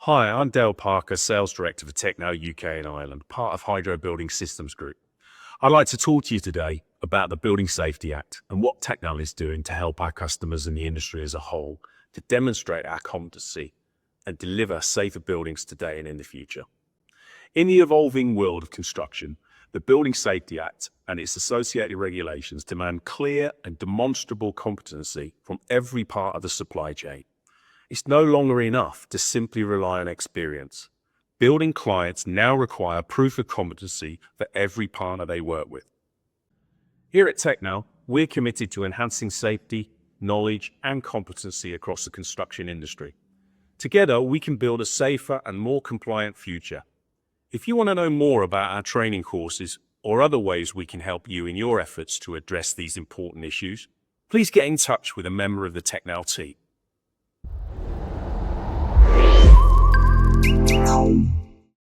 Hi, I'm Dale Parker, Sales Director for Technal UK and Ireland, part of Hydro Building Systems Group. I'd like to talk to you today about the Building Safety Act and what Technal is doing to help our customers and the industry as a whole to demonstrate our competency and deliver safer buildings today and in the future. In the evolving world of construction, the Building Safety Act and its associated regulations demand clear and demonstrable competency from every part of the supply chain. It's no longer enough to simply rely on experience. Building clients now require proof of competency for every partner they work with. Here at Technal, we're committed to enhancing safety, knowledge, and competency across the construction industry. Together, we can build a safer and more compliant future. If you want to know more about our training courses or other ways we can help you in your efforts to address these important issues, please get in touch with a member of the Technal team.